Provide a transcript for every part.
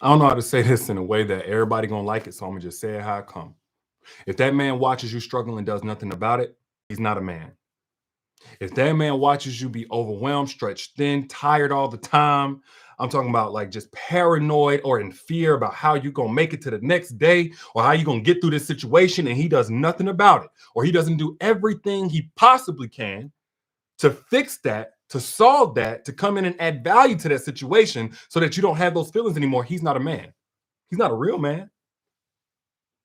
I don't know how to say this in a way that everybody gonna like it, so I'm gonna just say it how it come. If that man watches you struggle and does nothing about it, he's not a man. If that man watches you be overwhelmed, stretched thin, tired all the time, I'm talking about like just paranoid or in fear about how you gonna make it to the next day or how you gonna get through this situation, and he does nothing about it, or he doesn't do everything he possibly can to fix that, to solve that, to come in and add value to that situation so that you don't have those feelings anymore. He's not a man. He's not a real man.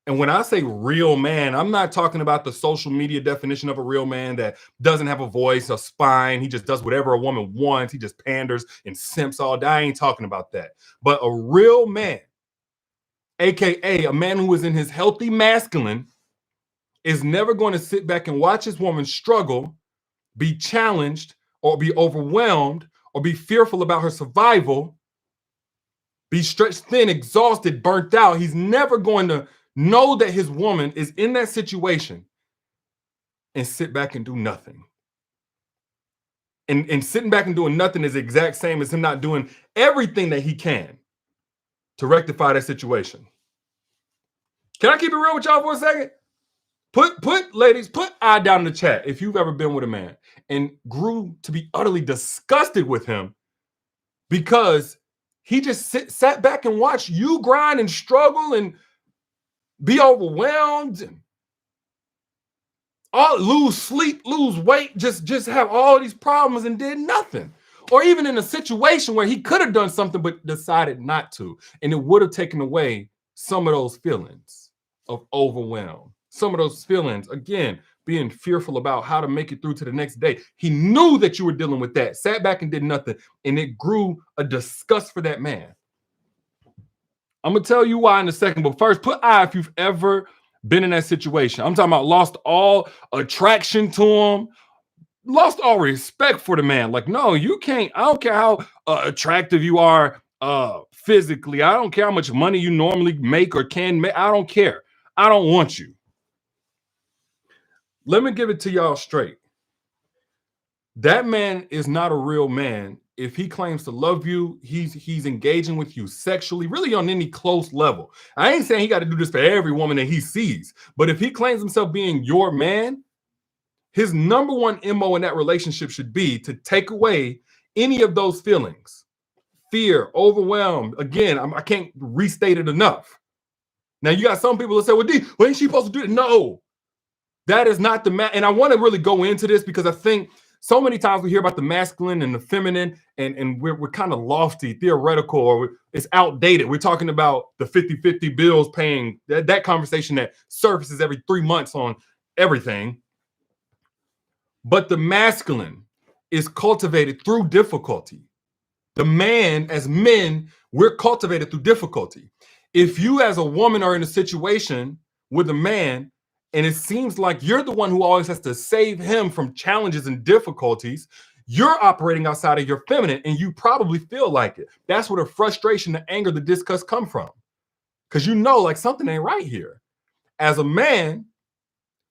And when I say real man, I'm not talking about the social media definition of a real man that doesn't have a voice, a spine. He just does whatever a woman wants. He just panders and simps all day. I ain't talking about that. But a real man, AKA a man who is in his healthy masculine, is never going to sit back and watch his woman struggle, be challenged, or be overwhelmed, or be fearful about her survival, be stretched thin, exhausted, burnt out. He's never going to know that his woman is in that situation and sit back and do nothing. And sitting back and doing nothing is the exact same as him not doing everything that he can to rectify that situation. Can I keep it real with y'all for a second? Ladies, put I down in the chat if you've ever been with a man and grew to be utterly disgusted with him because he just sat back and watched you grind and struggle and be overwhelmed and lose sleep, lose weight, just have all these problems and did nothing. Or even in a situation where he could have done something but decided not to, and it would have taken away some of those feelings of overwhelm, some of those feelings, again, being fearful about how to make it through to the next day. He knew that you were dealing with that, sat back and did nothing, and it grew a disgust for that man. I'm gonna tell you why in a second, but first, put I if you've ever been in that situation. I'm talking about lost all attraction to him, lost all respect for the man. Like, no, you can't. I don't care how attractive you are physically. I don't care how much money you normally make or can make. I don't care. I don't want you. Let me give it to y'all straight. That man is not a real man if he claims to love you. He's engaging with you sexually, really on any close level. I ain't saying he got to do this for every woman that he sees, but if he claims himself being your man, his number one MO in that relationship should be to take away any of those feelings, fear, overwhelmed. Again, I can't restate it enough. Now you got some people that say, "Well, D, well, ain't she supposed to do it?" No, that is not the man. And I want to really go into this because I think so many times we hear about the masculine and the feminine, and we're kind of lofty, theoretical, or it's outdated. We're talking about the 50-50 bills paying, that conversation that surfaces every 3 months on everything. But the masculine is cultivated through difficulty. The man, as men, we're cultivated through difficulty. If you, as a woman, are in a situation with a man and it seems like you're the one who always has to save him from challenges and difficulties, you're operating outside of your feminine, and you probably feel like it. That's where the frustration, the anger, the disgust come from. Because you know, like, something ain't right here. As a man,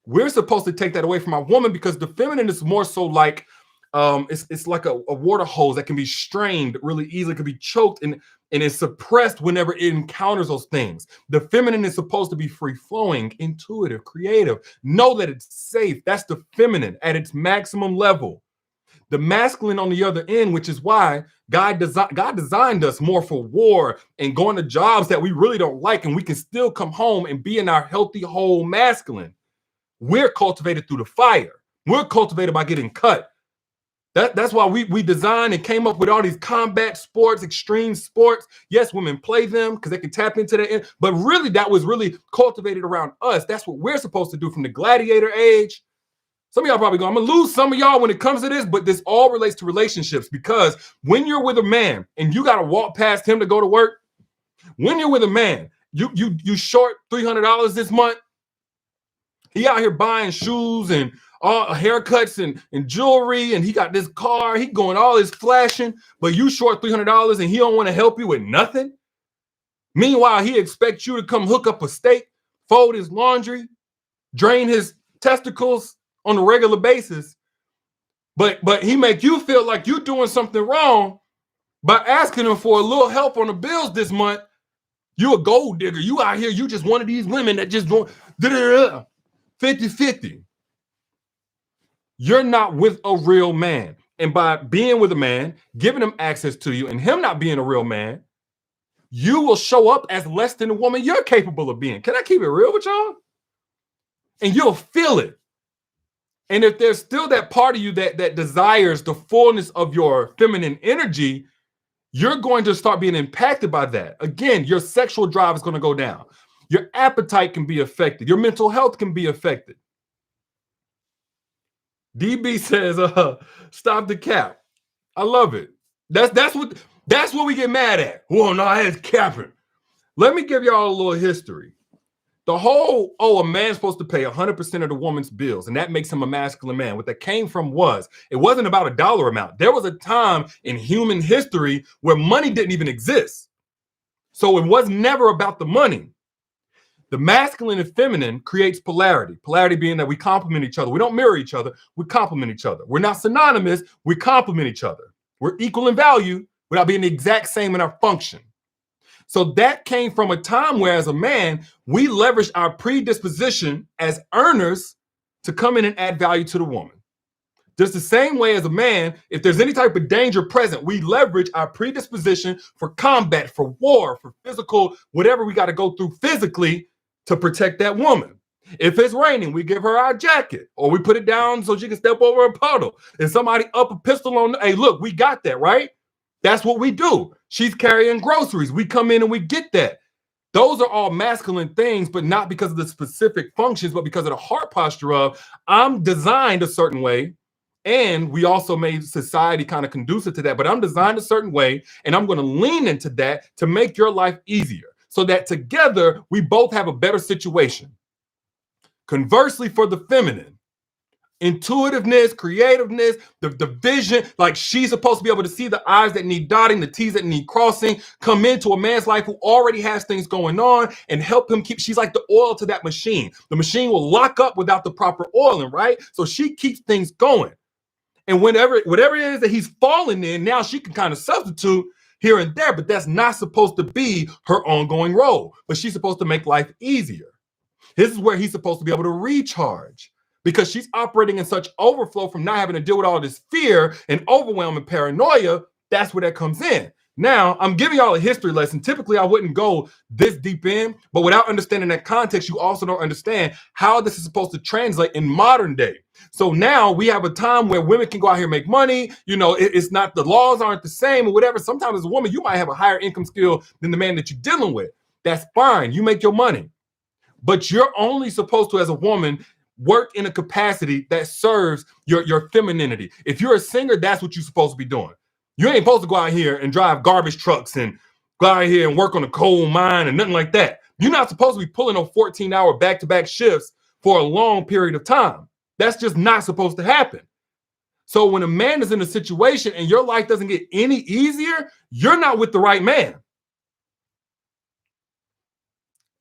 we're supposed to take that away from our woman because the feminine is more so like it's like a water hose that can be strained really easily, can be choked and is suppressed whenever it encounters those things. The feminine is supposed to be free flowing, intuitive, creative. Know that it's safe. That's the feminine at its maximum level. The masculine on the other end, which is why God designed us more for war and going to jobs that we really don't like, and we can still come home and be in our healthy, whole masculine. We're cultivated through the fire. We're cultivated by getting cut. That's why we designed and came up with all these combat sports, extreme sports. Yes, women play them because they can tap into that. But really, that was really cultivated around us. That's what we're supposed to do from the gladiator age. Some of y'all probably going, I'm going to lose some of y'all when it comes to this, but this all relates to relationships, because when you're with a man and you got to walk past him to go to work, when you're with a man, you short $300 this month, he out here buying shoes and all haircuts and jewelry, and he got this car, he going all this flashing, but you short $300 and he don't want to help you with nothing. Meanwhile, he expects you to come hook up a steak, fold his laundry, drain his testicles on a regular basis. But he make you feel like you're doing something wrong by asking him for a little help on the bills this month, You a gold digger. You out here, you just one of these women that just want 50-50. You're not with a real man. And by being with a man, giving him access to you, and him not being a real man, you will show up as less than the woman you're capable of being. Can I keep it real with y'all? And you'll feel it. And if there's still that part of you that desires the fullness of your feminine energy, you're going to start being impacted by that. Again, your sexual drive is going to go down. Your appetite can be affected. Your mental health can be affected. DB says, stop the cap. I love it. That's what we get mad at. Oh no, it's capping. Let me give y'all a little history. The whole, a man's supposed to pay 100% of the woman's bills, and that makes him a masculine man. What that came from it wasn't about a dollar amount. There was a time in human history where money didn't even exist. So it was never about the money. The masculine and feminine creates polarity. Polarity being that we complement each other. We don't mirror each other. We complement each other. We're not synonymous. We complement each other. We're equal in value without being the exact same in our function. So that came from a time where, as a man, we leveraged our predisposition as earners to come in and add value to the woman. Just the same way as a man, if there's any type of danger present, we leverage our predisposition for combat, for war, for physical, whatever we got to go through physically to protect that woman. If it's raining, we give her our jacket, or we put it down so she can step over a puddle. If somebody up a pistol on, hey, look, we got that, right? That's what we do. She's carrying groceries. We come in and we get that. Those are all masculine things, but not because of the specific functions, but because of the heart posture of, I'm designed a certain way. And we also made society kind of conducive to that, but I'm designed a certain way, and I'm going to lean into that to make your life easier so that together we both have a better situation. Conversely, for the feminine, intuitiveness, creativeness, the vision, like she's supposed to be able to see the I's that need dotting, the T's that need crossing, come into a man's life who already has things going on and help him keep, she's like the oil to that machine. The machine will lock up without the proper oiling, right? So she keeps things going. And whatever it is that he's falling in, now she can kind of substitute here and there, but that's not supposed to be her ongoing role. But she's supposed to make life easier. This is where he's supposed to be able to recharge, because she's operating in such overflow from not having to deal with all this fear and overwhelm and paranoia. That's where that comes in. Now, I'm giving y'all a history lesson. Typically, I wouldn't go this deep in, but without understanding that context, you also don't understand how this is supposed to translate in modern day. So now we have a time where women can go out here and make money. You know, it's not, the laws aren't the same or whatever. Sometimes as a woman, you might have a higher income skill than the man that you're dealing with. That's fine. You make your money. But you're only supposed to, as a woman, work in a capacity that serves your femininity. If you're a singer, that's what you're supposed to be doing. You ain't supposed to go out here and drive garbage trucks and go out here and work on a coal mine and nothing like that. You're not supposed to be pulling on 14-hour back-to-back shifts for a long period of time. That's just not supposed to happen. So when a man is in a situation and your life doesn't get any easier, you're not with the right man.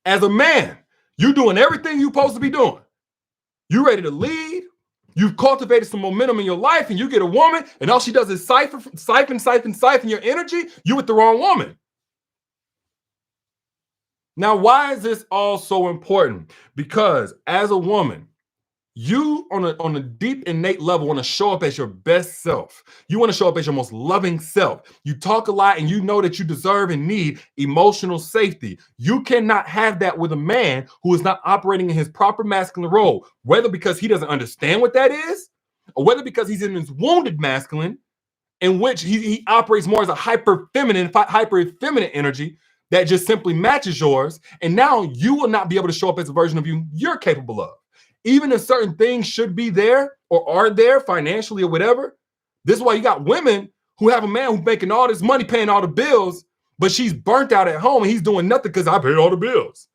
As a man, you're doing everything you're supposed to be doing. You're ready to lead. You've cultivated some momentum in your life, and you get a woman, and all she does is siphon your energy. You're with the wrong woman. Now, why is this all so important? Because as a woman, you on a deep innate level want to show up as your best self. You want to show up as your most loving self. You talk a lot and you know that you deserve and need emotional safety. You cannot have that with a man who is not operating in his proper masculine role, whether because he doesn't understand what that is, or whether because he's in his wounded masculine, in which he operates more as a hyper effeminate energy that just simply matches yours. And now you will not be able to show up as a version of you you're capable of. Even if certain things should be there or are there financially or whatever. This is why you got women who have a man who's making all this money, paying all the bills, but she's burnt out at home and he's doing nothing because I paid all the bills.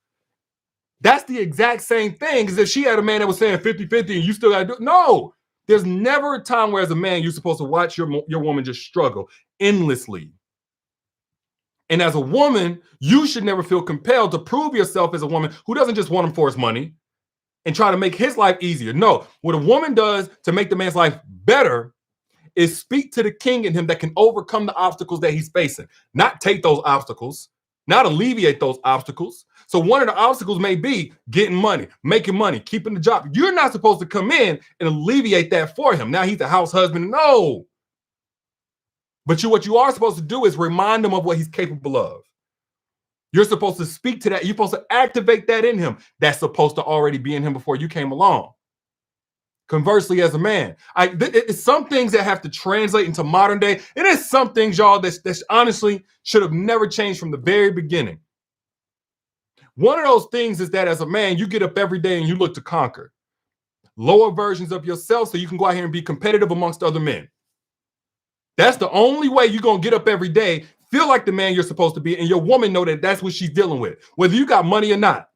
That's the exact same thing as if she had a man that was saying 50-50 and you still got to do it. No, there's never a time where as a man, you're supposed to watch your woman just struggle endlessly. And as a woman, you should never feel compelled to prove yourself as a woman who doesn't just want him for his money and try to make his life easier. No, what a woman does to make the man's life better is speak to the king in him that can overcome the obstacles that he's facing, not take those obstacles. not alleviate those obstacles. So one of the obstacles may be getting money, making money, keeping the job. You're not supposed to come in and alleviate that for him. Now he's a house husband. No. But what you are supposed to do is remind him of what he's capable of. You're supposed to speak to that. You're supposed to activate that in him. That's supposed to already be in him before you came along. Conversely, as a man, it's some things that have to translate into modern day. And there's some things, y'all, that honestly should have never changed from the very beginning. One of those things is that as a man, you get up every day and you look to conquer lower versions of yourself so you can go out here and be competitive amongst other men. That's the only way you're going to get up every day, feel like the man you're supposed to be, and your woman know that that's what she's dealing with, whether you got money or not.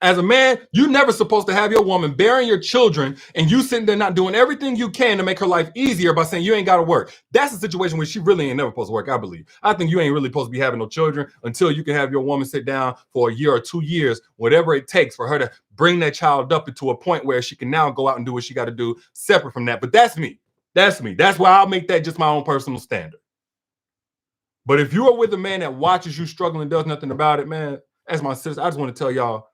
As a man, you're never supposed to have your woman bearing your children and you sitting there not doing everything you can to make her life easier by saying you ain't got to work. That's a situation where she really ain't never supposed to work, I believe. I think you ain't really supposed to be having no children until you can have your woman sit down for a year or 2 years, whatever it takes for her to bring that child up into a point where she can now go out and do what she got to do separate from that. But that's me. That's me. That's why I'll make that just my own personal standard. But if you are with a man that watches you struggle and does nothing about it, man, as my sister, I just want to tell y'all,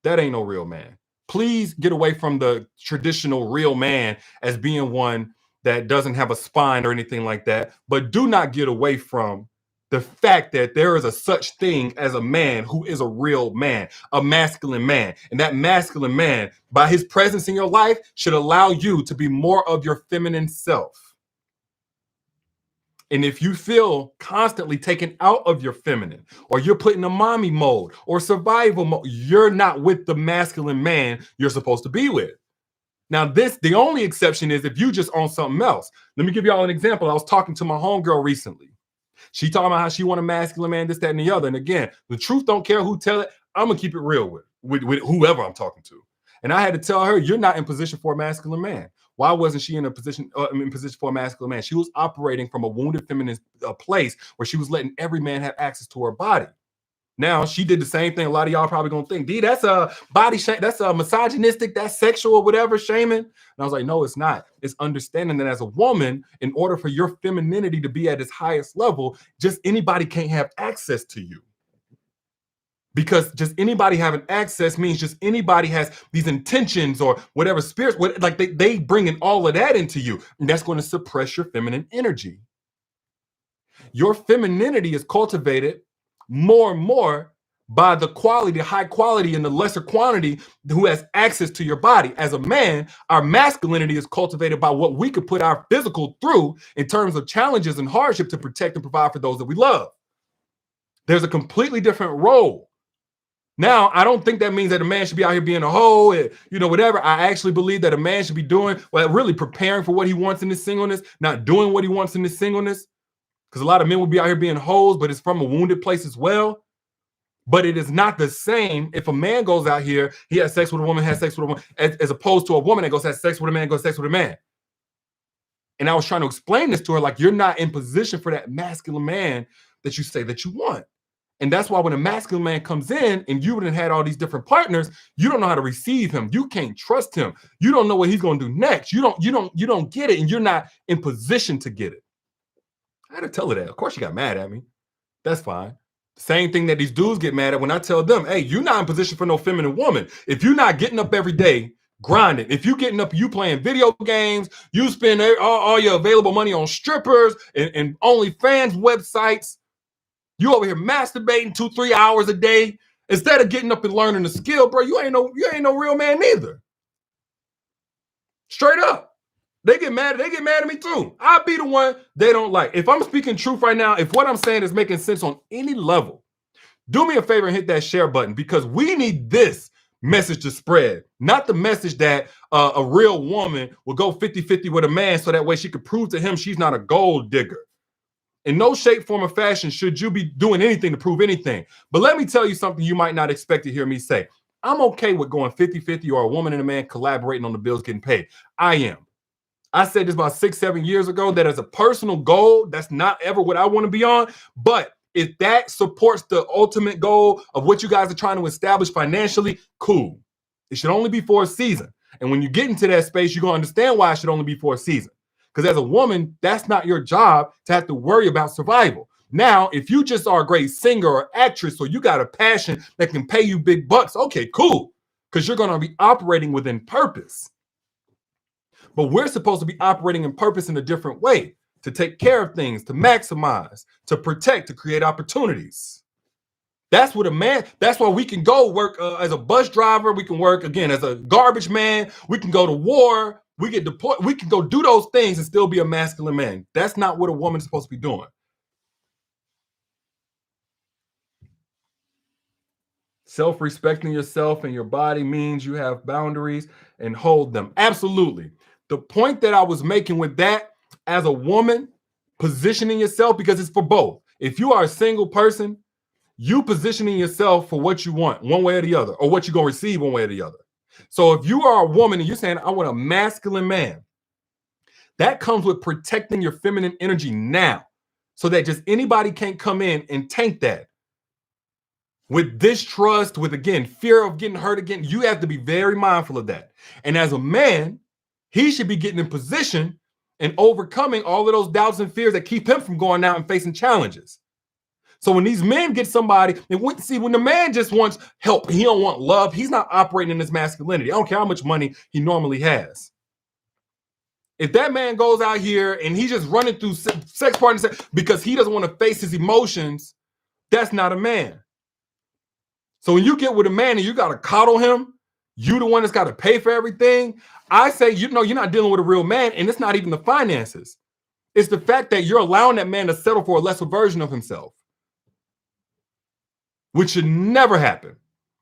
that ain't no real man. Please get away from the traditional real man as being one that doesn't have a spine or anything like that. But do not get away from the fact that there is a such thing as a man who is a real man, a masculine man. And that masculine man, by his presence in your life, should allow you to be more of your feminine self. And if you feel constantly taken out of your feminine, or you're put in a mommy mode or survival mode, you're not with the masculine man you're supposed to be with. Now, the only exception is if you just own something else. Let me give y'all an example. I was talking to my homegirl recently. She talking about how she want a masculine man, this, that, and the other. And again, the truth don't care who tell it. I'm gonna keep it real with whoever I'm talking to. And I had to tell her, you're not in position for a masculine man. Why wasn't she in position for a masculine man? She was operating from a wounded feminine place where she was letting every man have access to her body. Now she did the same thing. A lot of y'all probably gonna think, D, that's a body shame, that's a misogynistic, that's sexual, whatever, shaming. And I was like, no, it's not. It's understanding that as a woman, in order for your femininity to be at its highest level, just anybody can't have access to you. Because just anybody having access means just anybody has these intentions or whatever spirits, like they bringing all of that into you. And that's going to suppress your feminine energy. Your femininity is cultivated more and more by the quality, the high quality, and the lesser quantity who has access to your body. As a man, our masculinity is cultivated by what we could put our physical through in terms of challenges and hardship to protect and provide for those that we love. There's a completely different role. Now, I don't think that means that a man should be out here being a hoe, whatever. I actually believe that a man should be doing, really preparing for what he wants in his singleness, not doing what he wants in his singleness. Because a lot of men will be out here being hoes, but it's from a wounded place as well. But it is not the same if a man goes out here, he has sex with a woman, has sex with a woman, as opposed to a woman that goes has sex with a man, goes sex with a man. And I was trying to explain this to her, like, you're not in position for that masculine man that you say that you want. And that's why when a masculine man comes in and you wouldn't had all these different partners, you don't know how to receive him. You can't trust him. You don't know what he's going to do next. You don't get it, and you're not in position to get it. I had to tell her that. Of course, she got mad at me. That's fine. Same thing that these dudes get mad at when I tell them, hey, you're not in position for no feminine woman. If you're not getting up every day, grinding. If you getting up, you playing video games, you spend all your available money on strippers and OnlyFans websites. You over here masturbating 2-3 hours a day instead of getting up and learning the skill, bro. You ain't no real man neither. Straight up. They get mad at me too. I'll be the one they don't like. If I'm speaking truth right now, if what I'm saying is making sense on any level, do me a favor and hit that share button, because we need this message to spread, not the message that a real woman will go 50-50 with a man so that way she could prove to him she's not a gold digger. In no shape, form, or fashion should you be doing anything to prove anything. But let me tell you something you might not expect to hear me say. I'm okay with going 50-50 or a woman and a man collaborating on the bills getting paid. I am. I said this about 6-7 years ago, that as a personal goal, that's not ever what I want to be on. But if that supports the ultimate goal of what you guys are trying to establish financially, cool. It should only be for a season. And when you get into that space, you're going to understand why it should only be for a season. Because as a woman, that's not your job to have to worry about survival. Now, if you just are a great singer or actress, or you got a passion that can pay you big bucks, okay, cool, because you're going to be operating within purpose. But we're supposed to be operating in purpose in a different way, to take care of things, to maximize, to protect, to create opportunities. That's what a man, that's why we can go work as a bus driver. We can work again as a garbage man. We can go to war. We get deployed. We can go do those things and still be a masculine man. That's not what a woman's supposed to be doing. Self-respecting yourself and your body means you have boundaries and hold them. Absolutely. The point that I was making with that, as a woman, positioning yourself, because it's for both. If you are a single person, you positioning yourself for what you want one way or the other, or what you're going to receive one way or the other. So if you are a woman and you're saying, I want a masculine man, that comes with protecting your feminine energy now, so that just anybody can't come in and taint that. With distrust, with, again, fear of getting hurt again, you have to be very mindful of that. And as a man, he should be getting in position and overcoming all of those doubts and fears that keep him from going out and facing challenges. So when these men get somebody, and when the man just wants help, he don't want love, he's not operating in his masculinity. I don't care how much money he normally has. If that man goes out here and he's just running through sex parties because he doesn't want to face his emotions, that's not a man. So when you get with a man and you got to coddle him, you the one that's got to pay for everything, I say, you're not dealing with a real man, and it's not even the finances. It's the fact that you're allowing that man to settle for a lesser version of himself, which should never happen.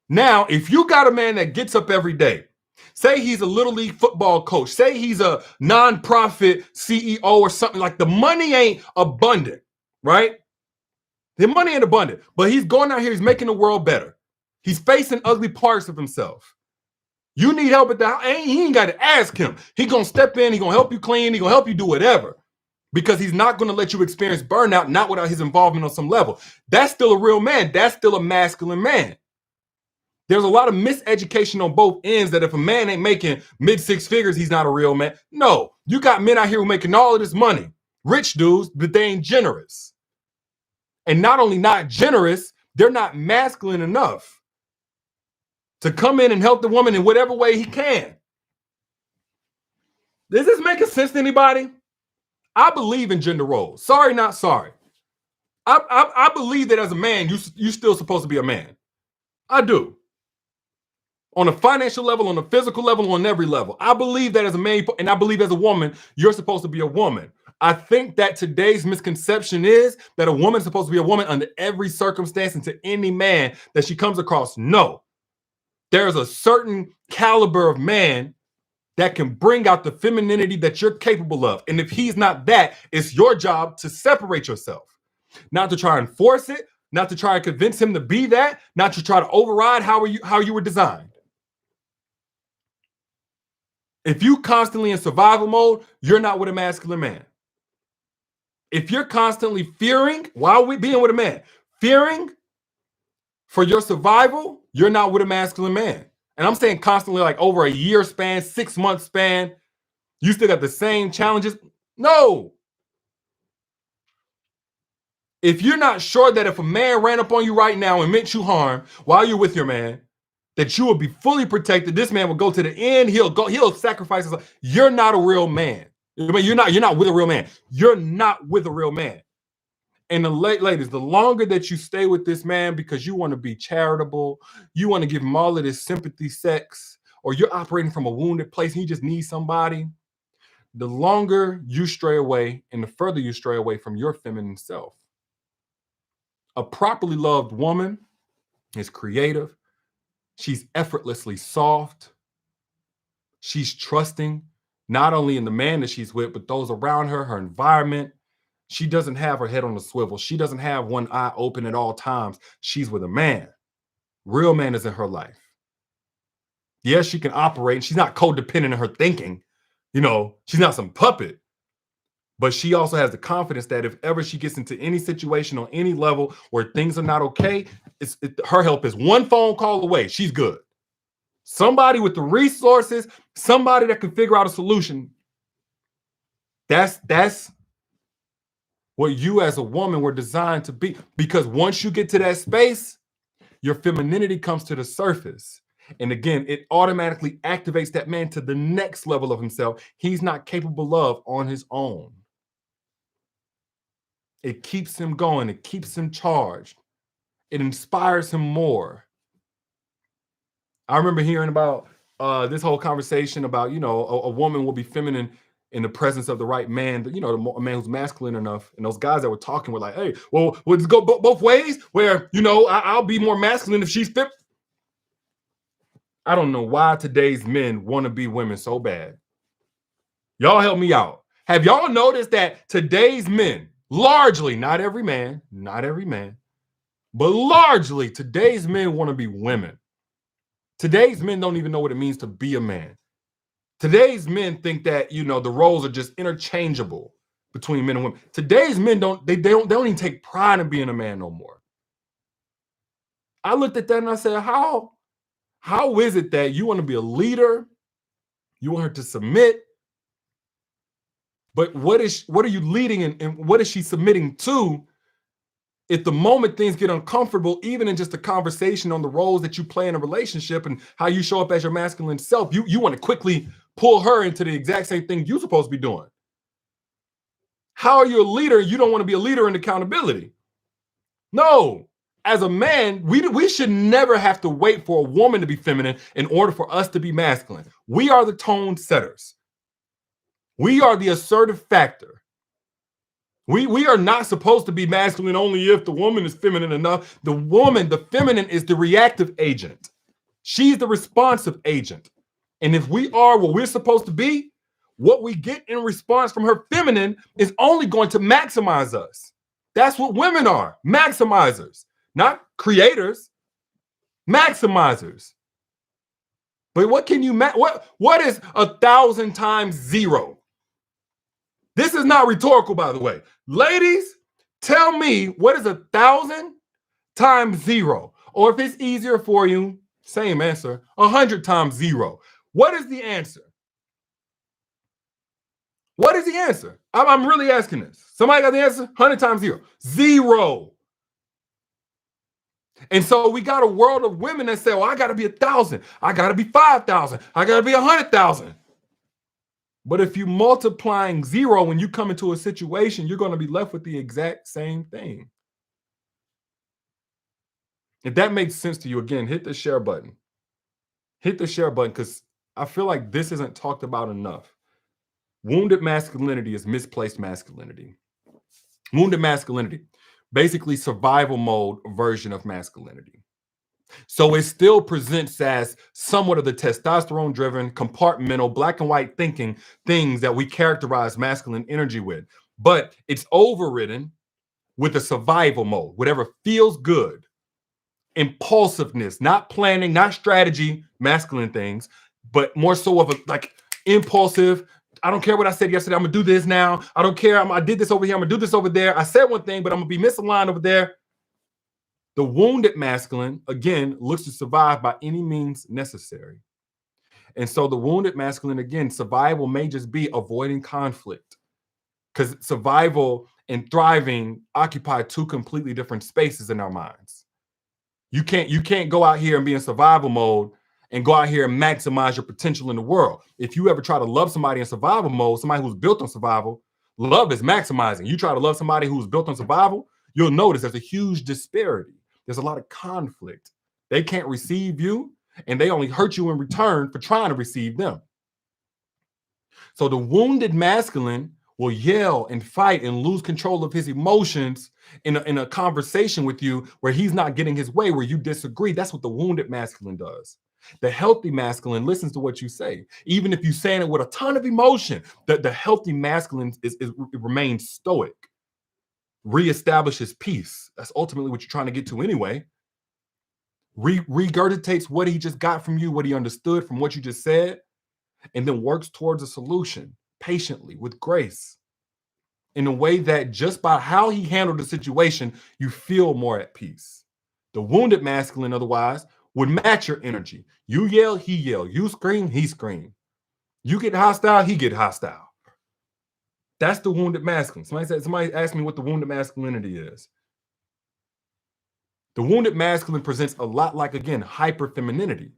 Now, if you got a man that gets up every day, say he's a little league football coach, say he's a nonprofit CEO or something, like the money ain't abundant, right? The money ain't abundant, but he's going out here, he's making the world better. He's facing ugly parts of himself. You need help at the house, he ain't got to ask him. He gonna step in, he gonna help you clean, he gonna help you do whatever, because he's not gonna let you experience burnout, not without his involvement on some level. That's still a real man. That's still a masculine man. There's a lot of miseducation on both ends, that if a man ain't making mid-six figures, he's not a real man. No, you got men out here who making all of this money, rich dudes, but they ain't generous. And not only not generous, they're not masculine enough to come in and help the woman in whatever way he can. Does this make sense to anybody? I believe in gender roles. Sorry, not sorry. I believe that as a man, you still supposed to be a man. I do. On a financial level, on a physical level, on every level. I believe that as a man, and I believe as a woman, you're supposed to be a woman. I think that today's misconception is that a woman is supposed to be a woman under every circumstance and to any man that she comes across. No. There's a certain caliber of man that can bring out the femininity that you're capable of. And if he's not that, it's your job to separate yourself. Not to try and force it, not to try and convince him to be that, not to try to override how you were designed. If you constantly in survival mode, you're not with a masculine man. If you're constantly fearing while being with a man, fearing for your survival, you're not with a masculine man. And I'm saying constantly, like over a year span, 6 month span, you still got the same challenges. No. If you're not sure that if a man ran up on you right now and meant you harm while you're with your man, that you will be fully protected, this man will go to the end, he'll sacrifice himself. You're not a real man. You're not with a real man. You're not with a real man. And the ladies, the longer that you stay with this man because you want to be charitable, you want to give him all of this sympathy sex, or you're operating from a wounded place and you just need somebody, the longer you stray away and the further you stray away from your feminine self. A properly loved woman is creative. She's effortlessly soft. She's trusting, not only in the man that she's with, but those around her, her environment. She doesn't have her head on a swivel. She doesn't have one eye open at all times. She's with a man. Real man is in her life. Yes, she can operate. She's not codependent in her thinking. She's not some puppet. But she also has the confidence that if ever she gets into any situation on any level where things are not okay, her help is one phone call away. She's good. Somebody with the resources, somebody that can figure out a solution. That's what you as a woman were designed to be. Because once you get to that space, your femininity comes to the surface. And again, it automatically activates that man to the next level of himself he's not capable of on his own. It keeps him going, it keeps him charged, it inspires him more. I remember hearing about this whole conversation about, a woman will be feminine in the presence of the right man, a man who's masculine enough. And those guys that were talking were like, hey, well, let's go both ways where, I'll be more masculine if she's fit. I don't know why today's men want to be women so bad. Y'all help me out. Have y'all noticed that today's men, largely, not every man, but largely today's men want to be women. Today's men don't even know what it means to be a man. Today's men think that, the roles are just interchangeable between men and women. Today's men don't even take pride in being a man no more. I looked at that and I said, how is it that you want to be a leader? You want her to submit, but what are you leading and what is she submitting to? If the moment things get uncomfortable, even in just a conversation on the roles that you play in a relationship and how you show up as your masculine self, you want to quickly pull her into the exact same thing you're supposed to be doing. How are you a leader? You don't want to be a leader in accountability. No. As a man, we should never have to wait for a woman to be feminine in order for us to be masculine. We are the tone setters. We are the assertive factor. We are not supposed to be masculine only if the woman is feminine enough. The feminine is the reactive agent. She's the responsive agent. And if we are what we're supposed to be, what we get in response from her feminine is only going to maximize us. That's what women are, maximizers, not creators, maximizers. But what can you, what is 1,000 times 0? This is not rhetorical, by the way. Ladies, tell me what is 1,000 times 0? Or if it's easier for you, same answer, 100 times 0. What is the answer? What is the answer? I'm really asking this. Somebody got the answer? 100 times 0. 0. And so we got a world of women that say, well, I got to be 1,000. I got to be 5,000. I got to be 100,000. But if you're multiplying 0 when you come into a situation, you're going to be left with the exact same thing. If that makes sense to you, again, hit the share button. Hit the share button because I feel like this isn't talked about enough. Wounded masculinity is misplaced masculinity. Wounded masculinity, basically survival mode version of masculinity. So it still presents as somewhat of the testosterone-driven, compartmental, black and white thinking things that we characterize masculine energy with. But it's overridden with a survival mode, whatever feels good. Impulsiveness, not planning, not strategy, masculine things, but more so of a impulsive. I don't care what I said yesterday. I'm gonna do this now. I don't care. I did this over here. I'm gonna do this over there. I said one thing, but I'm gonna be misaligned over there. The wounded masculine, again, looks to survive by any means necessary. And so the wounded masculine, again, survival may just be avoiding conflict, because survival and thriving occupy two completely different spaces in our minds. You can't go out here and be in survival mode and go out here and maximize your potential in the world. If you ever try to love somebody in survival mode, somebody who's built on survival, love is maximizing. You try to love somebody who's built on survival, you'll notice there's a huge disparity. There's a lot of conflict. They can't receive you, and they only hurt you in return for trying to receive them. So the wounded masculine will yell and fight and lose control of his emotions in a conversation with you where he's not getting his way, where you disagree. That's what the wounded masculine does. The healthy masculine listens to what you say, even if you're saying it with a ton of emotion. The healthy masculine remains stoic, reestablishes peace. That's ultimately what you're trying to get to anyway. Regurgitates what he just got from you, what he understood from what you just said, and then works towards a solution patiently with grace, in a way that just by how he handled the situation, you feel more at peace. The wounded masculine, otherwise, would match your energy. You yell, he yell. You scream, he scream. You get hostile, he get hostile. That's the wounded masculine. Somebody asked me what the wounded masculinity is. The wounded masculine presents a lot like, again, hyper femininity.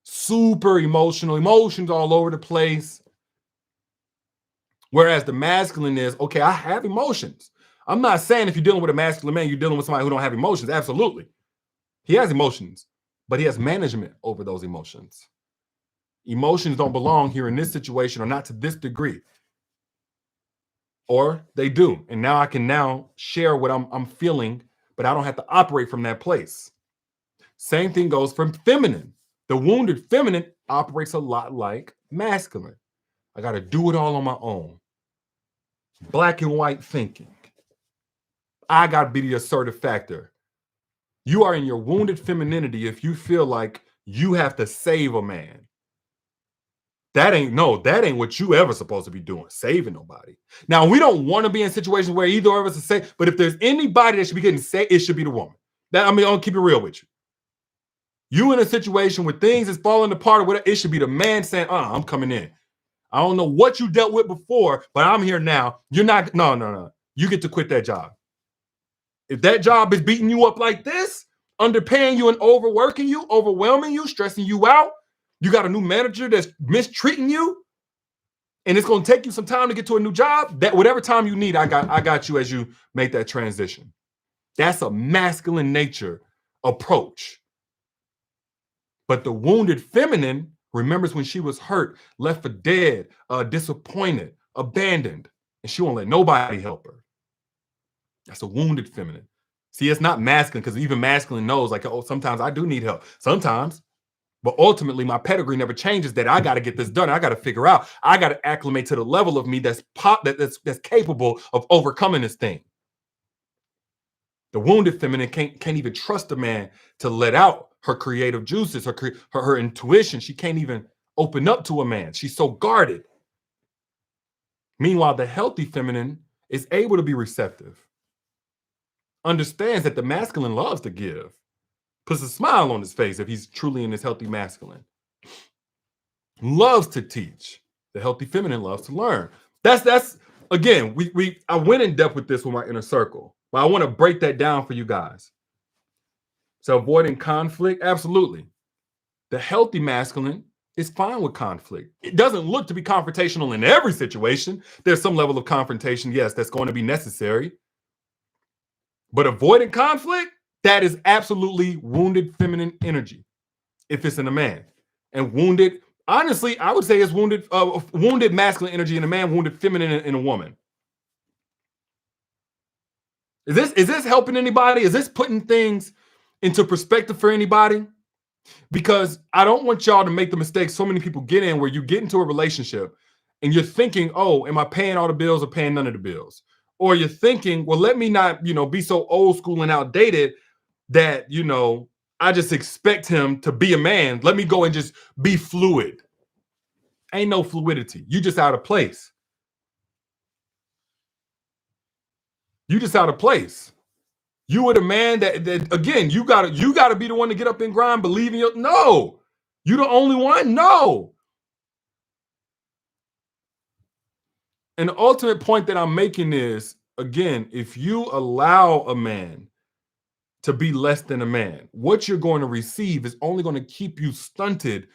Super emotional, emotions all over the place. Whereas the masculine is, okay, I have emotions. I'm not saying if you're dealing with a masculine man, you're dealing with somebody who don't have emotions. Absolutely. He has emotions, but he has management over those emotions. Emotions don't belong here in this situation, or not to this degree. Or they do. And now I can now share what I'm feeling, but I don't have to operate from that place. Same thing goes from feminine. The wounded feminine operates a lot like masculine. I got to do it all on my own. Black and white thinking. I got to be the assertive factor. You are in your wounded femininity if you feel like you have to save a man. That ain't what you ever supposed to be doing, saving nobody. Now, we don't want to be in situations where either of us is safe, but if there's anybody that should be getting saved, it should be the woman. I'll keep it real with you. You in a situation where things is falling apart or whatever, it should be the man saying, I'm coming in. I don't know what you dealt with before, but I'm here now. You're not, no. You get to quit that job. If that job is beating you up like this, underpaying you and overworking you, overwhelming you, stressing you out, you got a new manager that's mistreating you, and it's going to take you some time to get to a new job, that whatever time you need, I got you as you make that transition. That's a masculine nature approach. But the wounded feminine remembers when she was hurt, left for dead, disappointed, abandoned, and she won't let nobody help her. That's a wounded feminine. See, it's not masculine, because even masculine knows, like, oh, sometimes I do need help. Sometimes. But ultimately, my pedigree never changes that I got to get this done. I got to figure out. I got to acclimate to the level of me that's capable of overcoming this thing. The wounded feminine can't even trust a man to let out her creative juices, her intuition. She can't even open up to a man. She's so guarded. Meanwhile, the healthy feminine is able to be receptive, understands that the masculine loves to give, puts a smile on his face if he's truly in his healthy masculine, loves to teach. The healthy feminine loves to learn. That's again, I went in depth with this with my inner circle, but I want to break that down for you guys. So avoiding conflict, absolutely. The healthy masculine is fine with conflict. It doesn't look to be confrontational in every situation. There's some level of confrontation, yes, that's going to be necessary. But avoiding conflict, that is absolutely wounded feminine energy, if it's in a man. And wounded, honestly, I would say it's wounded masculine energy in a man, wounded feminine in a woman. Is this helping anybody? Is this putting things into perspective for anybody? Because I don't want y'all to make the mistake so many people get in, where you get into a relationship and you're thinking, oh, am I paying all the bills or paying none of the bills? Or you're thinking, well, let me not, be so old school and outdated that, I just expect him to be a man. Let me go and just be fluid. Ain't no fluidity. You just out of place. You just out of place. You were the man that again, you gotta be the one to get up and grind, believe in your, no. You the only one? No. And the ultimate point that I'm making is, again, if you allow a man to be less than a man, what you're going to receive is only going to keep you stunted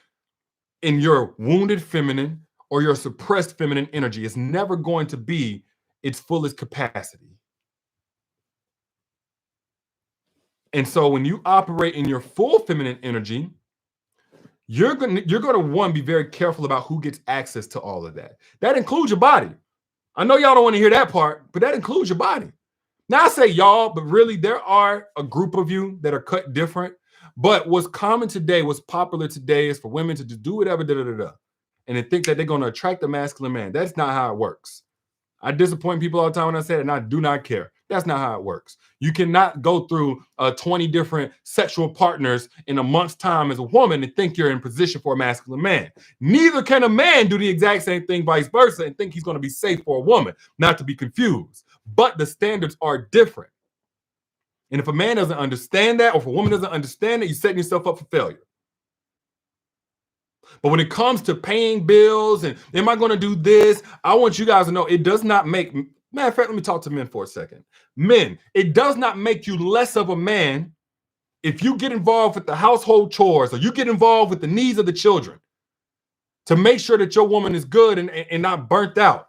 in your wounded feminine or your suppressed feminine energy. It's never going to be its fullest capacity. And so when you operate in your full feminine energy, you're gonna one, be very careful about who gets access to all of that. That includes your body. I know y'all don't want to hear that part, but that includes your body. Now I say y'all, but really there are a group of you that are cut different. But what's common today, what's popular today, is for women to just do whatever, and they think that they're going to attract a masculine man. That's not how it works. I disappoint people all the time when I say it, and I do not care. That's not how it works. You cannot go through 20 different sexual partners in a month's time as a woman and think you're in position for a masculine man. Neither can a man do the exact same thing, vice versa, and think he's going to be safe for a woman, not to be confused. But the standards are different. And if a man doesn't understand that, or if a woman doesn't understand it, you're setting yourself up for failure. But when it comes to paying bills and am I going to do this, I want you guys to know it does not make, matter of fact, let me talk to men for a second. Men, it does not make you less of a man if you get involved with the household chores or you get involved with the needs of the children to make sure that your woman is good and not burnt out.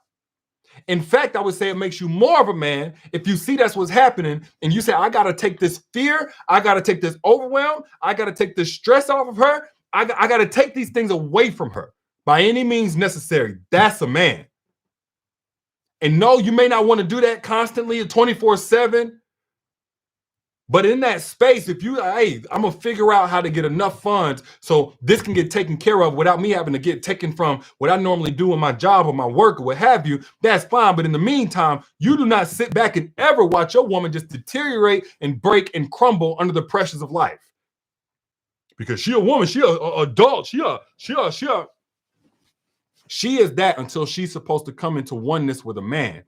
In fact, I would say it makes you more of a man if you see that's what's happening and you say, I got to take this fear, I got to take this overwhelm, I got to take this stress off of her, I got to take these things away from her by any means necessary. That's a man. And no, you may not want to do that constantly 24/7. But in that space, if you, hey, I'm gonna figure out how to get enough funds so this can get taken care of without me having to get taken from what I normally do in my job or my work or what have you, that's fine. But in the meantime, you do not sit back and ever watch your woman just deteriorate and break and crumble under the pressures of life. Because she a woman, she a adult, she is that until she's supposed to come into oneness with a man.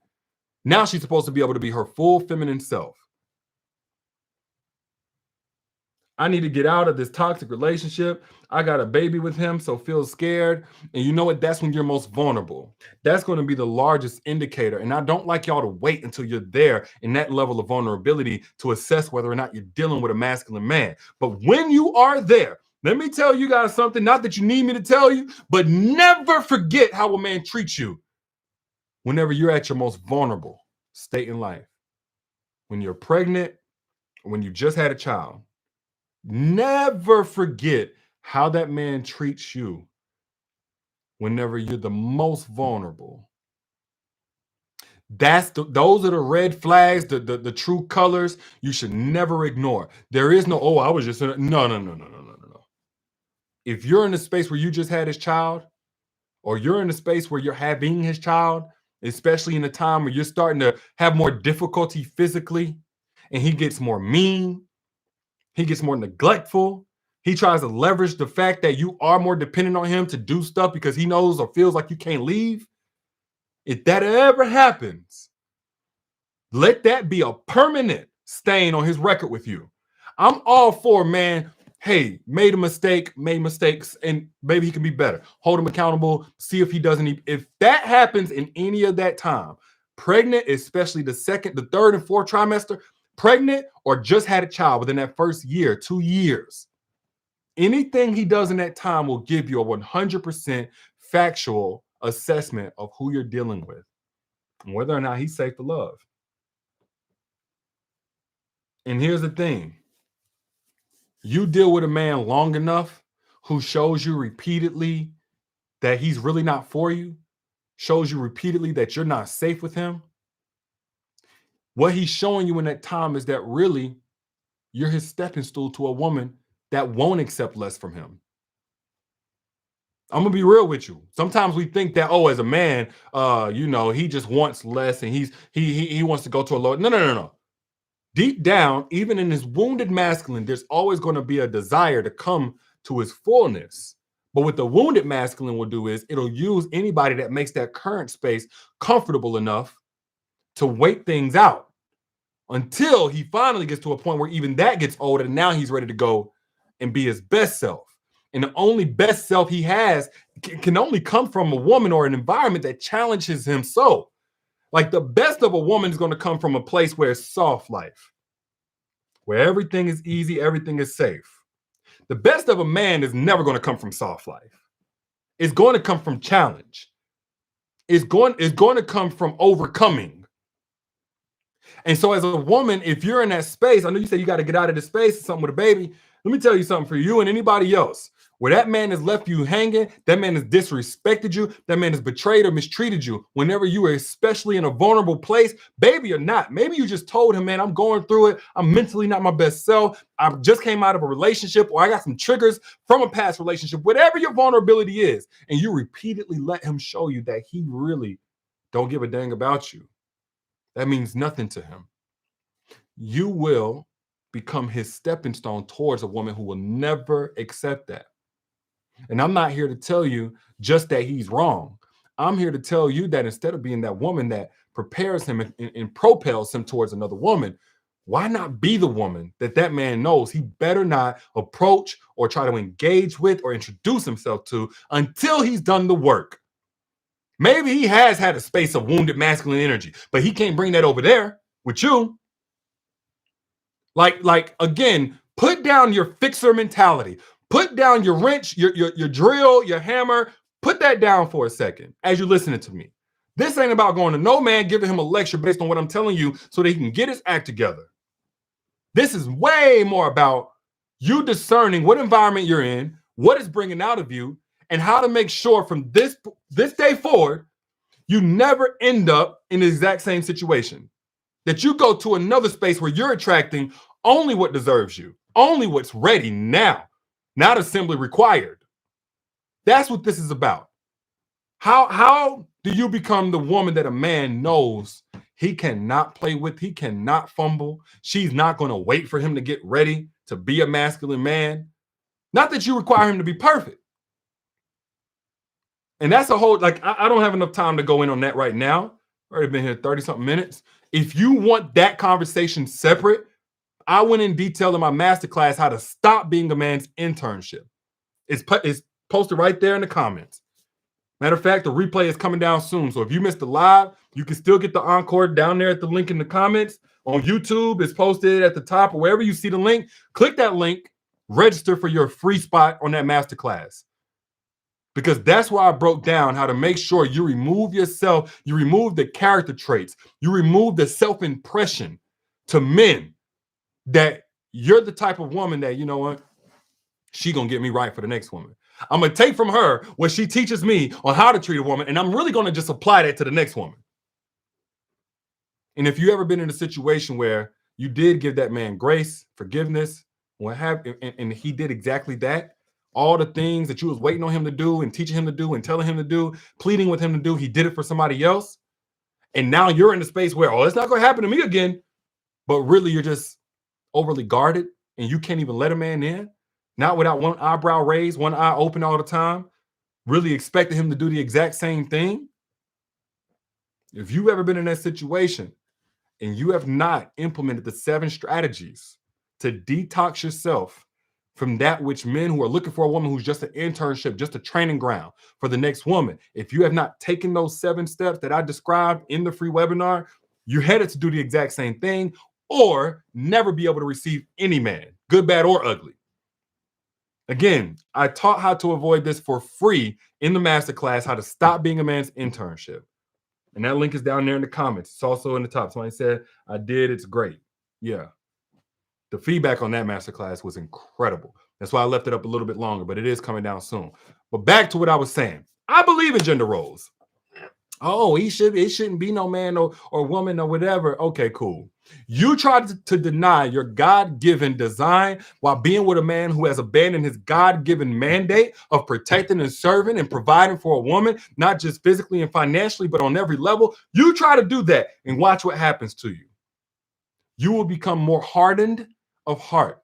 Now she's supposed to be able to be her full feminine self. I need to get out of this toxic relationship. I got a baby with him, so feel scared. And you know what? That's when you're most vulnerable. That's going to be the largest indicator. And I don't like y'all to wait until you're there in that level of vulnerability to assess whether or not you're dealing with a masculine man. But when you are there, let me tell you guys something, not that you need me to tell you, but never forget how a man treats you whenever you're at your most vulnerable state in life. When you're pregnant, or when you just had a child. Never forget how that man treats you whenever you're the most vulnerable. Those are the red flags, the true colors you should never ignore. There is no, oh, I was just in no. If you're in a space where you just had his child, or you're in a space where you're having his child, especially in a time where you're starting to have more difficulty physically, and he gets more mean, he gets more neglectful. He tries to leverage the fact that you are more dependent on him to do stuff because he knows or feels like you can't leave. If that ever happens, let that be a permanent stain on his record with you. I'm all for, man, hey, made a mistake, made mistakes, and maybe he can be better. Hold him accountable, see if he doesn't. If that happens in any of that time, pregnant, especially the second, the third, and fourth trimester, pregnant or just had a child within that first year, 2 years, anything he does in that time will give you a 100% factual assessment of who you're dealing with and whether or not he's safe to love. And here's the thing. You deal with a man long enough who shows you repeatedly that he's really not for you, shows you repeatedly that you're not safe with him. What he's showing you in that time is that really you're his stepping stool to a woman that won't accept less from him. I'm gonna be real with you. Sometimes we think that, oh, as a man, he just wants less and he wants to go to a lower. No. Deep down, even in his wounded masculine, there's always going to be a desire to come to his fullness. But what the wounded masculine will do is it'll use anybody that makes that current space comfortable enough to wait things out until he finally gets to a point where even that gets old and now he's ready to go and be his best self. And the only best self he has can only come from a woman or an environment that challenges him. So, like, the best of a woman is going to come from a place where it's soft life, where everything is easy, everything is safe. The best of a man is never going to come from soft life. It's going to come from challenge. It's going to come from overcoming. And so as a woman, if you're in that space, I know you say you got to get out of this space or something with a baby. Let me tell you something for you and anybody else. Where that man has left you hanging, that man has disrespected you, that man has betrayed or mistreated you whenever you were especially in a vulnerable place, baby or not. Maybe you just told him, man, I'm going through it. I'm mentally not my best self. I just came out of a relationship or I got some triggers from a past relationship, whatever your vulnerability is. And you repeatedly let him show you that he really don't give a dang about you. That means nothing to him. You will become his stepping stone towards a woman who will never accept that. And I'm not here to tell you just that he's wrong. I'm here to tell you that instead of being that woman that prepares him and propels him towards another woman, why not be the woman that man knows he better not approach or try to engage with or introduce himself to until he's done the work? Maybe he has had a space of wounded masculine energy, but he can't bring that over there with you. Like again, put down your fixer mentality. Put down your wrench, your drill, your hammer. Put that down for a second as you're listening to me. This ain't about going to no man giving him a lecture based on what I'm telling you so that he can get his act together. This is way more about you discerning what environment you're in, what it's bringing out of you, and how to make sure from this day forward, you never end up in the exact same situation. That you go to another space where you're attracting only what deserves you, only what's ready now, not assembly required. That's what this is about. How do you become the woman that a man knows he cannot play with, he cannot fumble, she's not going to wait for him to get ready to be a masculine man? Not that you require him to be perfect. And that's a whole, like, I don't have enough time to go in on that right now. I've already been here 30 something minutes. If you want that conversation separate, I went in detail in my masterclass how to stop being a man's internship. It's posted right there in the comments. Matter of fact, the replay is coming down soon. So if you missed the live, you can still get the encore down there at the link in the comments. On YouTube, it's posted at the top or wherever you see the link. Click that link, register for your free spot on that masterclass. Because that's why I broke down how to make sure you remove yourself, you remove the character traits, you remove the self-impression to men that you're the type of woman that, you know what, she gonna get me right for the next woman. I'm gonna take from her what she teaches me on how to treat a woman, and I'm really gonna just apply that to the next woman. And if you ever been in a situation where you did give that man grace, forgiveness, what have, and he did exactly that, all the things that you was waiting on him to do and teaching him to do and telling him to do, pleading with him to do, he did it for somebody else. And now you're in the space where, oh, it's not going to happen to me again. But really, you're just overly guarded and you can't even let a man in. Not without one eyebrow raised, one eye open all the time, really expecting him to do the exact same thing. If you've ever been in that situation and you have not implemented the 7 strategies to detox yourself from that which men who are looking for a woman who's just an internship, just a training ground for the next woman, if you have not taken those 7 steps that I described in the free webinar, you're headed to do the exact same thing or never be able to receive any man, good, bad, or ugly. Again, I taught how to avoid this for free in the masterclass, how to stop being a man's internship. And that link is down there in the comments. It's also in the top. Somebody said, I did. It's great. Yeah. The feedback on that masterclass was incredible. That's why I left it up a little bit longer, but it is coming down soon. But back to what I was saying. I believe in gender roles. Oh, it shouldn't be no man or woman or whatever. Okay, cool. You tried to deny your God-given design while being with a man who has abandoned his God-given mandate of protecting and serving and providing for a woman, not just physically and financially, but on every level. You try to do that and watch what happens to you. You will become more hardened of heart.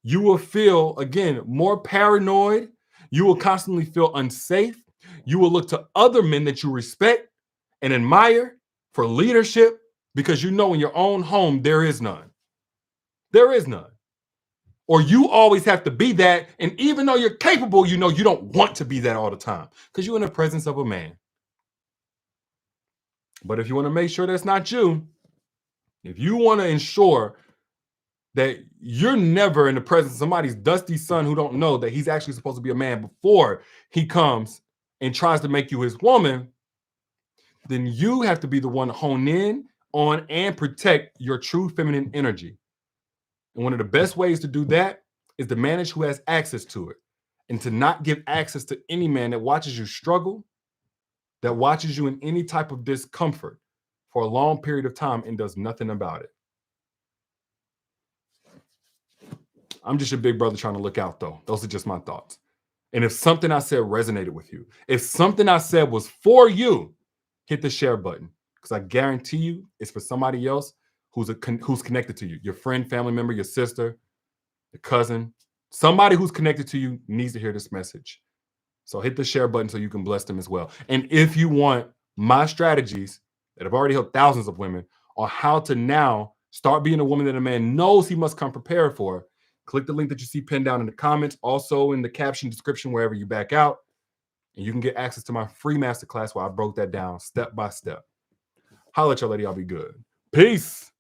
You will feel, again, more paranoid. You will constantly feel unsafe. You will look to other men that you respect and admire for leadership because you know in your own home there is none. There is none. Or you always have to be that. And even though you're capable, you know you don't want to be that all the time because you're in the presence of a man. But if you want to make sure that's not you, if you want to ensure that you're never in the presence of somebody's dusty son who don't know that he's actually supposed to be a man before he comes and tries to make you his woman, then you have to be the one to hone in on and protect your true feminine energy. And one of the best ways to do that is to manage who has access to it and to not give access to any man that watches you struggle, that watches you in any type of discomfort for a long period of time and does nothing about it. I'm just your big brother trying to look out, though. Those are just my thoughts. And if something I said resonated with you, if something I said was for you, hit the share button because I guarantee you it's for somebody else who's connected to you, your friend, family member, your sister, your cousin, somebody who's connected to you needs to hear this message. So hit the share button so you can bless them as well. And if you want my strategies that have already helped thousands of women on how to now Start being a woman that a man knows he must come prepared for. Click the link that you see pinned down in the comments, also in the caption description, wherever you back out. And you can get access to my free masterclass where I broke that down step by step. Holla at your lady, I'll be good. Peace.